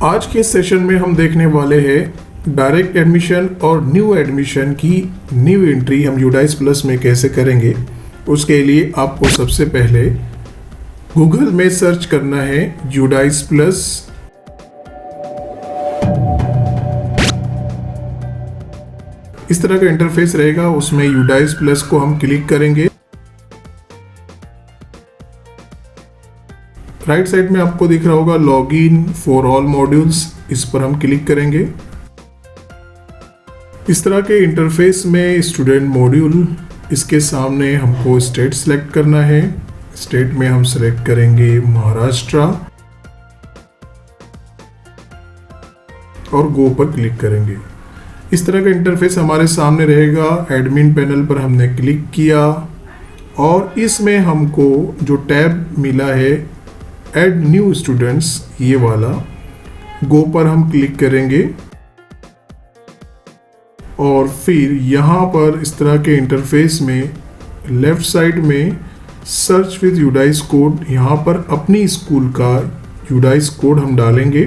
आज के सेशन में हम देखने वाले हैं डायरेक्ट एडमिशन और न्यू एडमिशन की न्यू एंट्री हम यूडाइस प्लस में कैसे करेंगे। उसके लिए आपको सबसे पहले गूगल में सर्च करना है यूडाइस प्लस। इस तरह का इंटरफेस रहेगा, उसमें यूडाइस प्लस को हम क्लिक करेंगे। राइट साइड में आपको दिख रहा होगा लॉगिन फॉर ऑल मॉड्यूल्स, इस पर हम क्लिक करेंगे। इस तरह के इंटरफेस में स्टूडेंट मॉड्यूल, इसके सामने हमको स्टेट सेलेक्ट करना है। स्टेट में हम सेलेक्ट करेंगे महाराष्ट्र और गो पर क्लिक करेंगे। इस तरह का इंटरफेस हमारे सामने रहेगा। एडमिन पैनल पर हमने क्लिक किया और इसमें हमको जो टैब मिला है ऐड न्यू स्टूडेंट्स, ये वाला, गो पर हम क्लिक करेंगे और फिर यहाँ पर इस तरह के इंटरफेस में लेफ्ट साइड में सर्च विद यूडाइस कोड, यहाँ पर अपनी स्कूल का यूडाइस कोड हम डालेंगे।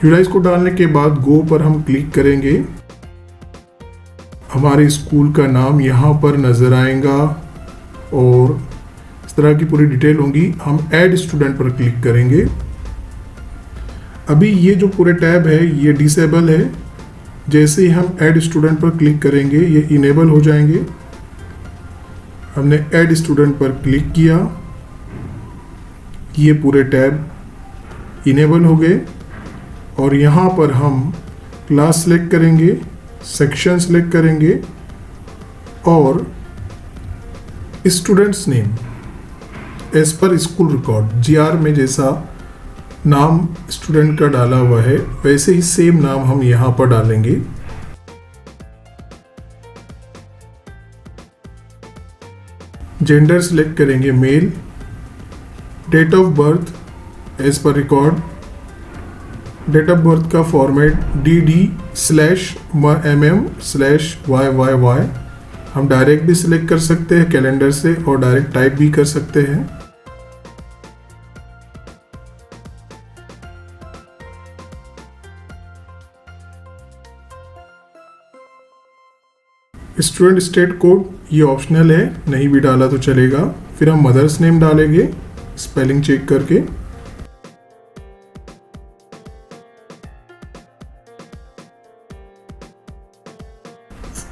यूडाइस कोड डालने के बाद गो पर हम क्लिक करेंगे। हमारे स्कूल का नाम यहाँ पर नजर आएगा और इस तरह की पूरी डिटेल होंगी। हम ऐड स्टूडेंट पर क्लिक करेंगे। अभी ये जो पूरे टैब है ये डिसेबल है। जैसे ही हम ऐड स्टूडेंट पर क्लिक करेंगे ये इनेबल हो जाएंगे। हमने ऐड स्टूडेंट पर क्लिक किया, ये पूरे टैब इनेबल हो गए और यहाँ पर हम क्लास सेलेक्ट करेंगे, सेक्शन सेलेक्ट करेंगे और students name as per school record, GR में जैसा नाम स्टूडेंट का डाला हुआ है वैसे ही सेम नाम हम यहाँ पर डालेंगे। जेंडर सिलेक्ट करेंगे male. Date of birth as per record, date of birth का फॉर्मेट DD/MM/YYY। हम डायरेक्ट भी सिलेक्ट कर सकते हैं कैलेंडर से और डायरेक्ट टाइप भी कर सकते हैं। स्टूडेंट स्टेट कोड ये ऑप्शनल है, नहीं भी डाला तो चलेगा। फिर हम मदर्स नेम डालेंगे स्पेलिंग चेक करके।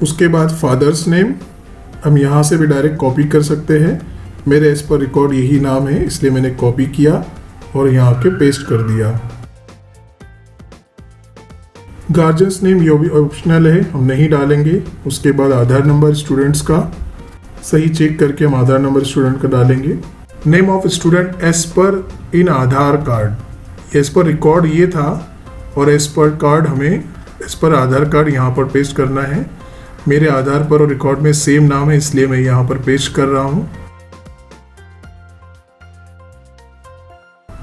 उसके बाद फादर्स नेम हम यहाँ से भी डायरेक्ट कॉपी कर सकते हैं। मेरे एज पर रिकॉर्ड यही नाम है इसलिए मैंने कॉपी किया और यहाँ के पेस्ट कर दिया। गार्जियंस नेम ये भी ऑप्शनल है, हम नहीं डालेंगे। उसके बाद आधार नंबर स्टूडेंट्स का सही चेक करके हम आधार नंबर स्टूडेंट का डालेंगे। Name of student as per in Aadhaar card, as per record ये था और एज पर कार्ड हमें एज पर आधार कार्ड यहाँ पर पेस्ट करना है। मेरे आधार पर और रिकॉर्ड में सेम नाम है इसलिए मैं यहाँ पर पेस्ट कर रहा हूँ।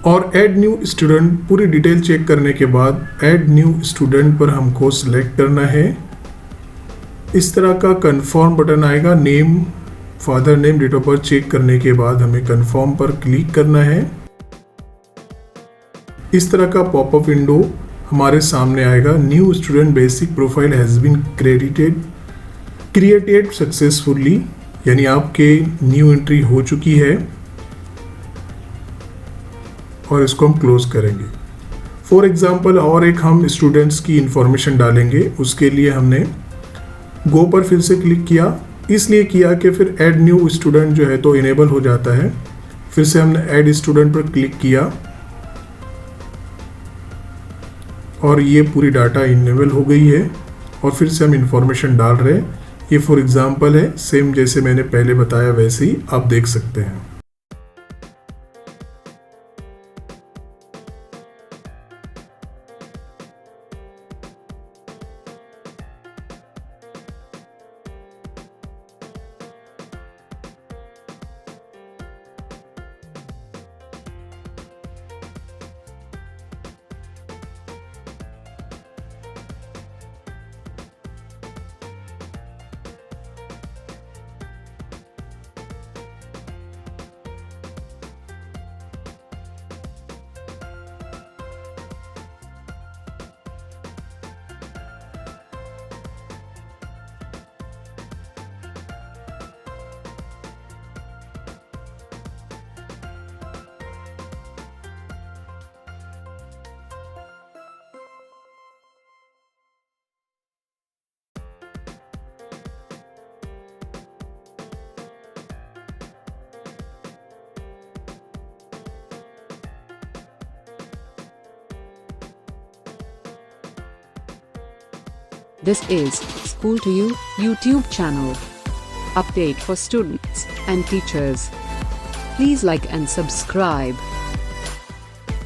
और ऐड न्यू स्टूडेंट, पूरी डिटेल चेक करने के बाद ऐड न्यू स्टूडेंट पर हमको सिलेक्ट करना है। इस तरह का कंफर्म बटन आएगा। Name, father name, date of birth check करने के बाद हमें कंफर्म पर क्लिक करना है। इस तरह का पॉपअप विंडो हमारे सामने आएगा। New student basic profile has been created successfully, यानी आपके न्यू एंट्री हो चुकी है और इसको हम क्लोज करेंगे। फॉर एग्जांपल और एक हम स्टूडेंट्स की इंफॉर्मेशन डालेंगे। उसके लिए हमने गो पर फिर से क्लिक किया, इसलिए किया कि फिर ऐड न्यू स्टूडेंट जो है तो इनेबल हो जाता है। फिर से हमने ऐड स्टूडेंट पर क्लिक किया और ये पूरी डाटा इनेबल हो गई है और फिर से हम इंफॉर्मेशन डाल रहे हैं। ये फॉर एग्जांपल है, सेम जैसे मैंने पहले बताया वैसे ही आप देख सकते हैं। This is School to You YouTube channel. Update for students and teachers. Please like and subscribe.